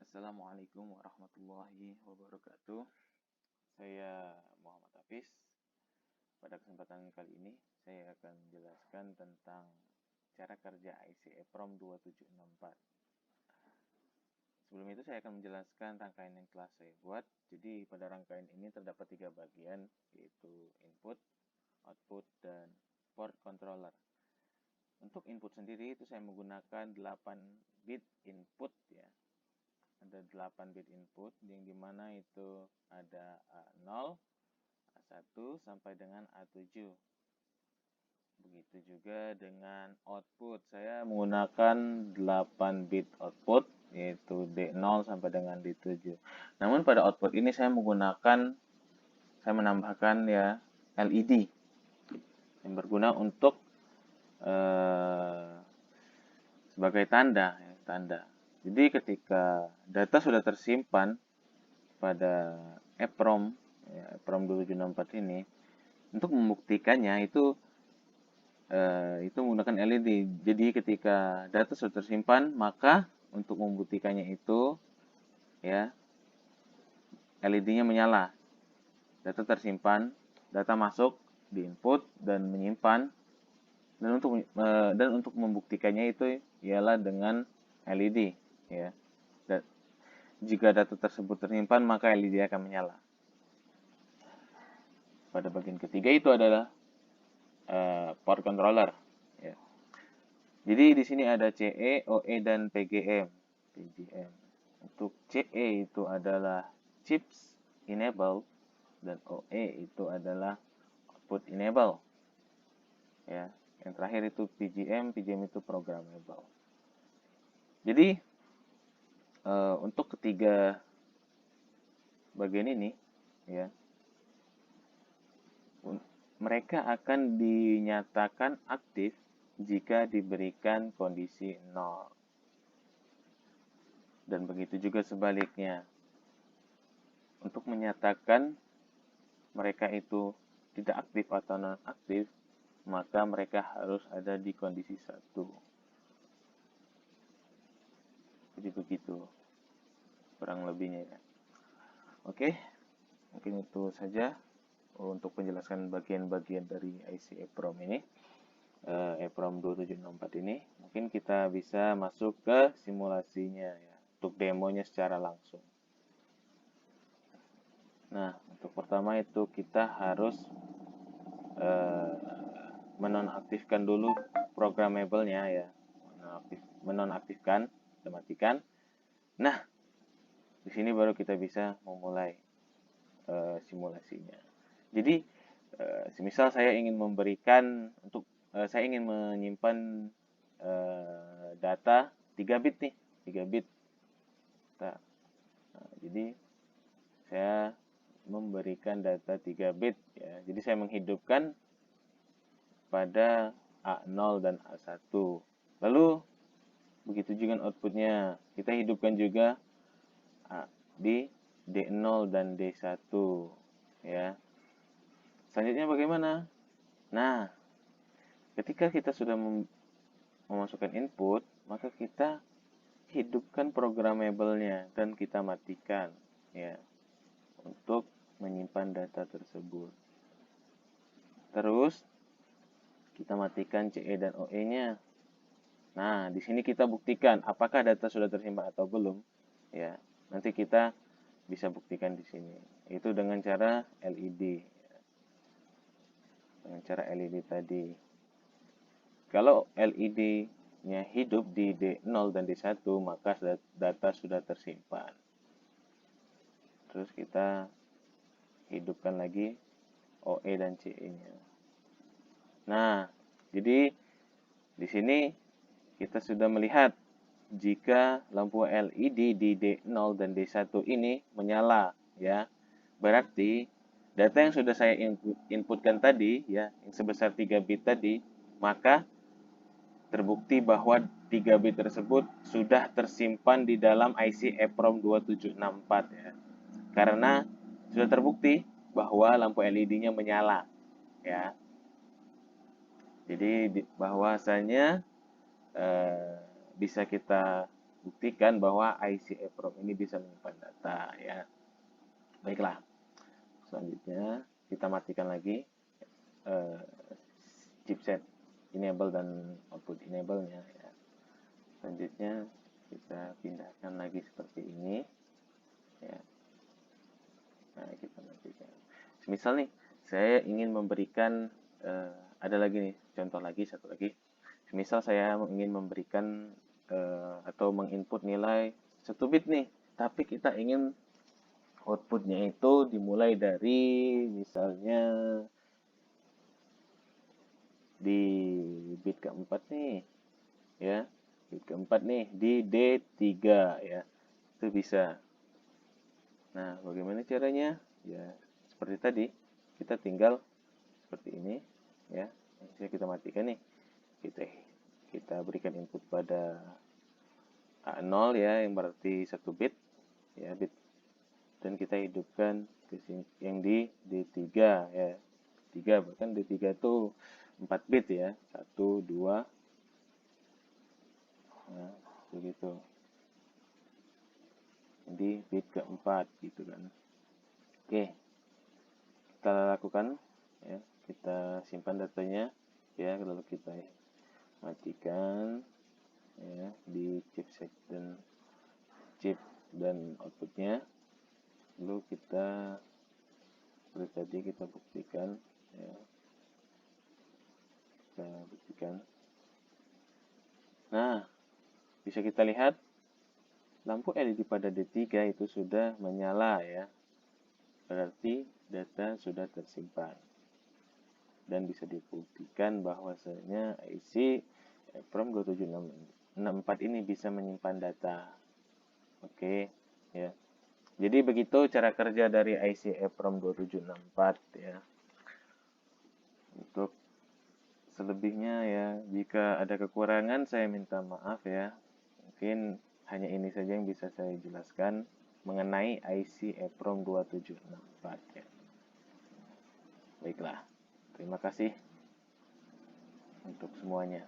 Assalamualaikum warahmatullahi wabarakatuh. Saya Muhammad Hafiz. Pada kesempatan kali ini, saya akan menjelaskan tentang cara kerja IC EEPROM 2764. Sebelum itu, saya akan menjelaskan rangkaian yang telah saya buat. Jadi, pada rangkaian ini terdapat 3 bagian, yaitu input, output, dan port controller. Untuk input sendiri, itu saya menggunakan 8 bit input, ya. Ada 8 bit input yang dimana itu ada A0, A1 sampai dengan A7. Begitu juga dengan output, saya menggunakan 8 bit output yaitu D0 sampai dengan D7. Namun pada output ini saya menambahkan ya LED yang berguna untuk sebagai tanda. Jadi ketika data sudah tersimpan pada EEPROM, EEPROM 2764 ini, untuk membuktikannya itu menggunakan LED. Jadi ketika data sudah tersimpan, maka untuk membuktikannya itu ya LED-nya menyala. Data tersimpan, data masuk di input dan menyimpan, dan untuk membuktikannya itu ialah dengan LED. Ya, jika data tersebut tersimpan, maka LED akan menyala. Pada bagian ketiga itu adalah port controller. Ya. Jadi di sini ada CE, OE, dan PGM. Untuk CE itu adalah chips enable dan OE itu adalah output enable. Ya, yang terakhir itu PGM itu programmable. Jadi untuk ketiga bagian ini, ya, mereka akan dinyatakan aktif jika diberikan kondisi 0. Dan begitu juga sebaliknya. Untuk menyatakan mereka itu tidak aktif atau non-aktif, maka mereka harus ada di kondisi 1. Jadi begitu kurang lebihnya ya. Oke, mungkin itu saja untuk penjelasan bagian-bagian dari IC EEPROM ini, EEPROM 2764 ini. Mungkin kita bisa masuk ke simulasinya ya, untuk demonya secara langsung. Nah, untuk pertama itu kita harus menonaktifkan dulu programmable-nya ya, menonaktifkan, kita matikan. Nah, di sini baru kita bisa memulai simulasinya. Jadi, semisal saya ingin saya ingin menyimpan data 3 bit nih, 3 bit. Nah, jadi saya memberikan data 3 bit ya. Jadi saya menghidupkan pada A0 dan A1. Lalu begitu juga outputnya, kita hidupkan juga di D0 dan D1 ya. Selanjutnya bagaimana? Nah, ketika kita sudah memasukkan input, maka kita hidupkan programmable-nya dan kita matikan ya untuk menyimpan data tersebut. Terus kita matikan CE dan OE-nya. Nah, di sini kita buktikan apakah data sudah tersimpan atau belum. Ya, nanti kita bisa buktikan di sini. Itu dengan cara LED. Dengan cara LED tadi. Kalau LED-nya hidup di D0 dan D1, maka data sudah tersimpan. Terus kita hidupkan lagi OE dan CE-nya. Nah, jadi di sini kita sudah melihat jika lampu LED di D0 dan D1 ini menyala ya. Berarti data yang sudah saya inputkan tadi ya, yang sebesar 3 bit tadi, maka terbukti bahwa 3 bit tersebut sudah tersimpan di dalam IC EEPROM 2764 ya. Karena sudah terbukti bahwa lampu LED-nya menyala ya. Jadi bahwasanya bisa kita buktikan bahwa IC EEPROM ini bisa menyimpan data ya. Baiklah, selanjutnya kita matikan lagi chipset enable dan output enable-nya ya. Selanjutnya kita pindahkan lagi seperti ini ya. Nah, kita matikan. Misal nih, saya ingin memberikan ada lagi nih, contoh lagi, satu lagi. Misal saya ingin memberikan atau menginput nilai 1 bit nih, tapi kita ingin outputnya itu dimulai dari misalnya di bit keempat nih ya, bit keempat nih di D3 ya, itu bisa. Nah, bagaimana caranya? Ya, seperti tadi, kita tinggal seperti ini ya. Misalnya kita matikan nih, kita berikan input pada A0 ya, yang berarti 1 bit ya, bit, dan kita hidupkan ke sini yang di D3 ya. 3 bahkan D3 itu 4 bit ya, 1 2, nah, begitu. Di bit keempat gitu kan. Oke, kita lakukan ya, kita simpan datanya ya, lalu kita matikan ya di chipset dan chip dan outputnya, lalu kita seperti tadi kita buktikan ya, kita buktikan. Nah, bisa kita lihat lampu LED pada D3 itu sudah menyala ya, berarti data sudah tersimpan. Dan bisa dibuktikan bahwasanya IC EEPROM 2764 ini bisa menyimpan data. Oke, ya. Jadi begitu cara kerja dari IC EEPROM 2764 ya. Untuk selebihnya ya, jika ada kekurangan saya minta maaf ya. Mungkin hanya ini saja yang bisa saya jelaskan mengenai IC EEPROM 2764 ya. Baiklah. Terima kasih untuk semuanya.